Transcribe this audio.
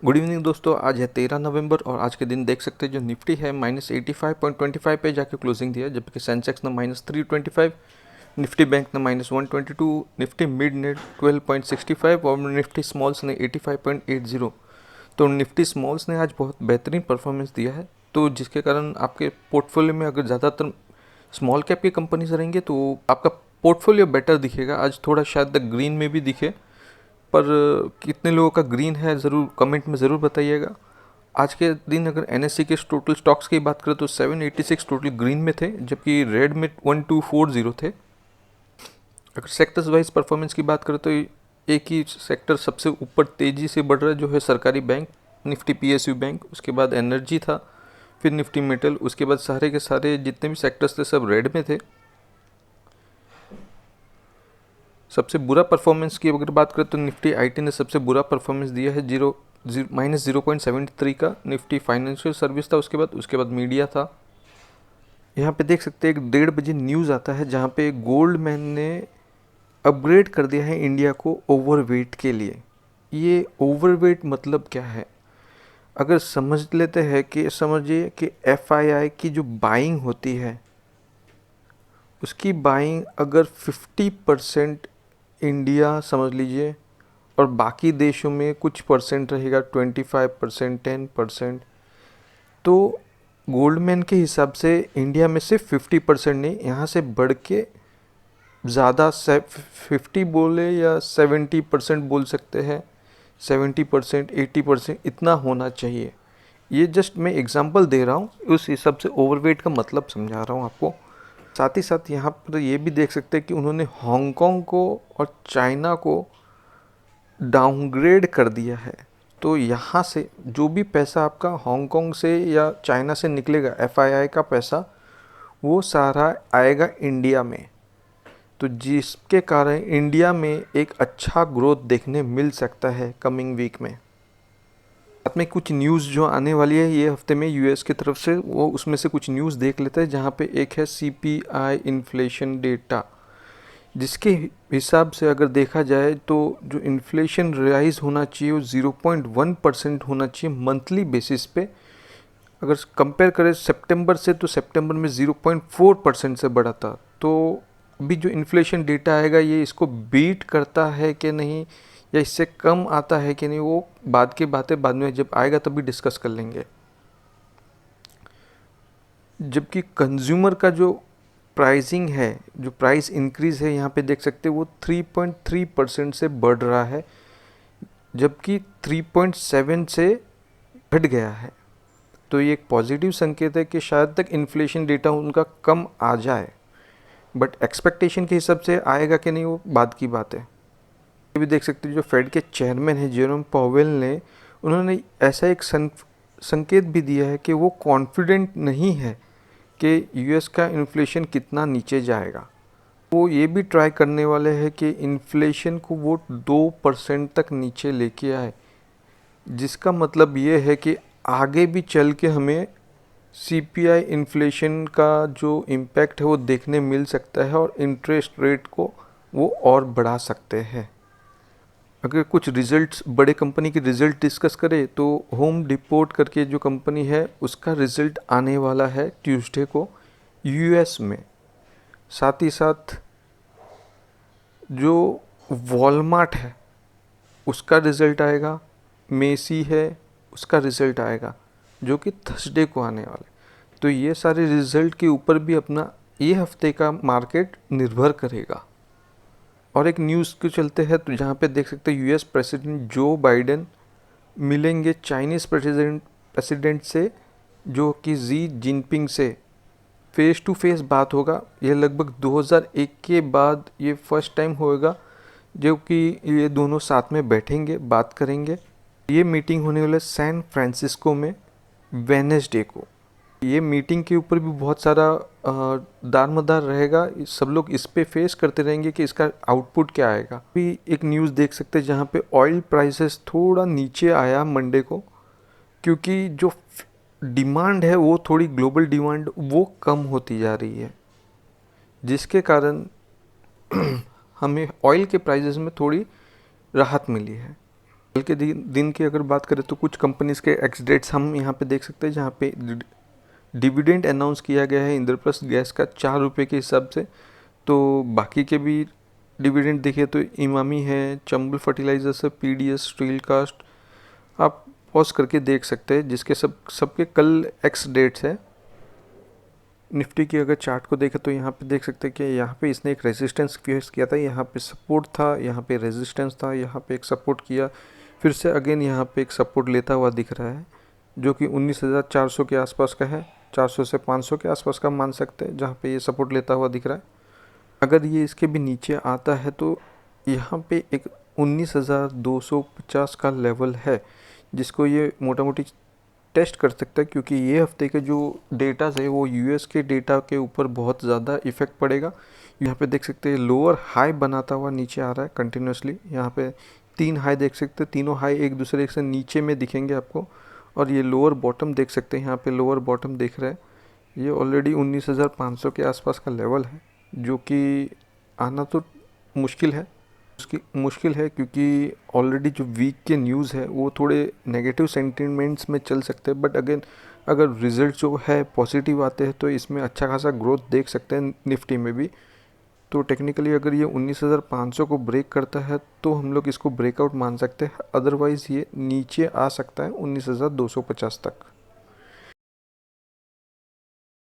Good evening दोस्तों, आज है 13 नवंबर और आज के दिन देख सकते हैं जो निफ्टी है -85.25 पे जाके क्लोजिंग दिया, जबकि सेंसेक्स ने -325, निफ्टी बैंक ने -122, निफ्टी मिड ने 12.65 और निफ्टी स्मॉल्स ने 85.80। तो निफ्टी स्मॉल्स ने आज बहुत बेहतरीन परफॉर्मेंस दिया है, तो जिसके कारण आपके पोर्टफोलियो में अगर ज़्यादातर स्मॉल कैप की कंपनीज रहेंगे तो आपका पोर्टफोलियो बेटर दिखेगा। आज थोड़ा शायद ग्रीन में भी दिखे, पर कितने लोगों का ग्रीन है ज़रूर कमेंट में ज़रूर बताइएगा। आज के दिन अगर एनएससी के टोटल स्टॉक्स की बात करें तो 786 टोटल ग्रीन में थे, जबकि रेड में 1240 थे। अगर सेक्टर्स वाइज परफॉर्मेंस की बात करें तो एक ही सेक्टर सबसे ऊपर तेज़ी से बढ़ रहा है, जो है सरकारी बैंक, निफ्टी पीएसयू बैंक, उसके बाद एनर्जी था, फिर निफ्टी मेटल, उसके बाद सारे के सारे जितने भी सेक्टर्स थे सब रेड में थे। सबसे बुरा परफॉर्मेंस की अगर बात करें तो निफ्टी आईटी ने सबसे बुरा परफॉर्मेंस दिया है, -0.73 का। निफ्टी फाइनेंशियल सर्विस था, उसके बाद मीडिया था। यहाँ पे देख सकते हैं 1:30 बजे न्यूज़ आता है जहाँ पे गोल्डमैन ने अपग्रेड कर दिया है इंडिया को ओवरवेट के लिए। ये ओवरवेट मतलब क्या है, अगर समझ लेते हैं कि समझिए कि एफआईआई की जो बाइंग होती है उसकी बाइंग अगर 50% इंडिया समझ लीजिए और बाकी देशों में कुछ परसेंट रहेगा, 25%, 10%, तो गोल्डमैन के हिसाब से इंडिया में सिर्फ 50% नहीं, यहाँ से बढ़ के ज़्यादा 50 बोले या 70% बोल सकते हैं, 70%, 80% इतना होना चाहिए। ये जस्ट मैं एग्जांपल दे रहा हूँ, उस हिसाब से ओवरवेट का मतलब समझा रहा हूँ आपको। साथ ही साथ यहाँ पर ये भी देख सकते हैं कि उन्होंने हांगकांग को और चाइना को डाउनग्रेड कर दिया है। तो यहाँ से जो भी पैसा आपका हांगकांग से या चाइना से निकलेगा, एफआईआई का पैसा, वो सारा आएगा इंडिया में। तो जिसके कारण इंडिया में एक अच्छा ग्रोथ देखने मिल सकता है कमिंग वीक में। साथ में कुछ न्यूज़ जो आने वाली है ये हफ्ते में यूएस की तरफ से, वो उसमें से कुछ न्यूज़ देख लेते हैं। जहाँ पे एक है सीपीआई इन्फ्लेशन डेटा, जिसके हिसाब से अगर देखा जाए तो जो इन्फ्लेशन राइज होना चाहिए वो 0.1% होना चाहिए मंथली बेसिस पे। अगर कंपेयर करें सितंबर से, तो सितंबर में 0.4% से बढ़ा था। तो अभी जो इन्फ्लेशन डेटा आएगा ये इसको बीट करता है कि नहीं, या इससे कम आता है कि नहीं, वो बाद की बातें बाद में जब आएगा तभी डिस्कस कर लेंगे। जबकि कंज्यूमर का जो प्राइसिंग है, जो प्राइस इंक्रीज़ है, यहाँ पे देख सकते हैं वो 3.3% से बढ़ रहा है, जबकि 3.7 से घट गया है। तो ये एक पॉजिटिव संकेत है कि शायद तक इन्फ्लेशन डेटा उनका कम आ जाए, बट एक्सपेक्टेशन के हिसाब से आएगा कि नहीं वो बाद की बात है। ये भी देख सकते हैं जो फेड के चेयरमैन हैं जेरोम पावेल ने, उन्होंने ऐसा एक संकेत भी दिया है कि वो कॉन्फिडेंट नहीं है कि यूएस का इन्फ्लेशन कितना नीचे जाएगा। वो ये भी ट्राई करने वाले हैं कि इन्फ्लेशन को वो 2% तक नीचे लेके आए, जिसका मतलब ये है कि आगे भी चल के हमें सीपीआई इन्फ्लेशन का जो इम्पैक्ट है वो देखने मिल सकता है और इंटरेस्ट रेट को वो और बढ़ा सकते हैं। अगर कुछ रिजल्ट्स बड़े कंपनी के रिज़ल्ट डिस्कस करें तो होम डिपोट करके जो कंपनी है उसका रिज़ल्ट आने वाला है ट्यूसडे को यूएस में। साथ ही साथ जो वॉलमार्ट है उसका रिज़ल्ट आएगा, मेसी है उसका रिज़ल्ट आएगा, जो कि थर्सडे को आने वाला है। तो ये सारे रिज़ल्ट के ऊपर भी अपना ये हफ्ते का मार्केट निर्भर करेगा। और एक न्यूज़ के चलते हैं तो जहाँ पे देख सकते हैं यूएस प्रेसिडेंट जो बाइडेन मिलेंगे चाइनीज़ प्रेसिडेंट से, जो कि जी जिनपिंग से फेस टू फेस बात होगा। ये लगभग 2001 के बाद ये फर्स्ट टाइम होएगा जो कि ये दोनों साथ में बैठेंगे, बात करेंगे। ये मीटिंग होने वाला है सैन फ्रांसिस्को में वेडनेसडे को। ये मीटिंग के ऊपर भी बहुत सारा दारमदार रहेगा, सब लोग इस पे फेस करते रहेंगे कि इसका आउटपुट क्या आएगा। भी एक न्यूज़ देख सकते हैं जहाँ पे ऑयल प्राइसेस थोड़ा नीचे आया मंडे को, क्योंकि जो डिमांड है वो थोड़ी ग्लोबल डिमांड वो कम होती जा रही है, जिसके कारण हमें ऑयल के प्राइसेस में थोड़ी राहत मिली है। कल के दिन की अगर बात करें तो कुछ कंपनीज के एक्स डेट्स हम यहाँ पे देख सकते हैं, जहाँ पे डिविडेंड अनाउंस किया गया है इंद्रप्रस्थ गैस का 4 रुपये के हिसाब से। तो बाकी के भी डिविडेंड देखिए तो इमामी है, चंबल फर्टिलाइजर्स है, पीडीएस, स्टील कास्ट, आप पॉज करके देख सकते हैं, जिसके सबके कल एक्स डेट्स है। निफ्टी की अगर चार्ट को देखें तो यहाँ पे देख सकते हैं कि यहाँ पे इसने एक रेजिस्टेंस फेस किया था, यहाँ पे सपोर्ट था, यहाँ पे रेजिस्टेंस था, यहाँ पे एक सपोर्ट किया, फिर से अगेन यहाँ पे एक सपोर्ट लेता हुआ दिख रहा है, जो कि 19,400 के आसपास का है, 400 से 500 के आसपास का मान सकते हैं, जहाँ पे ये सपोर्ट लेता हुआ दिख रहा है। अगर ये इसके भी नीचे आता है तो यहाँ पे एक 19,250 का लेवल है, जिसको ये मोटा मोटी टेस्ट कर सकता है, क्योंकि ये हफ्ते के जो डेटाज है वो यूएस के डेटा के ऊपर बहुत ज़्यादा इफेक्ट पड़ेगा। यहाँ पे देख सकते हैं लोअर हाई बनाता हुआ नीचे आ रहा है कंटिन्यूसली। यहाँ पे 3 हाई देख सकते हैं, तीनों हाई एक दूसरे से नीचे में दिखेंगे आपको, और ये लोअर बॉटम देख सकते हैं, यहाँ पे लोअर बॉटम दिख रहा है, ये ऑलरेडी 19,500 के आसपास का लेवल है, जो कि आना तो मुश्किल है। उसकी मुश्किल है क्योंकि ऑलरेडी जो वीक के न्यूज़ है वो थोड़े नेगेटिव सेंटिमेंट्स में चल सकते हैं, बट अगेन अगर रिजल्ट जो है पॉजिटिव आते हैं तो इसमें अच्छा खासा ग्रोथ देख सकते हैं निफ्टी में भी। तो टेक्निकली अगर ये 19,500 को ब्रेक करता है तो हम लोग इसको ब्रेकआउट मान सकते हैं, अदरवाइज़ ये नीचे आ सकता है 19,250 तक।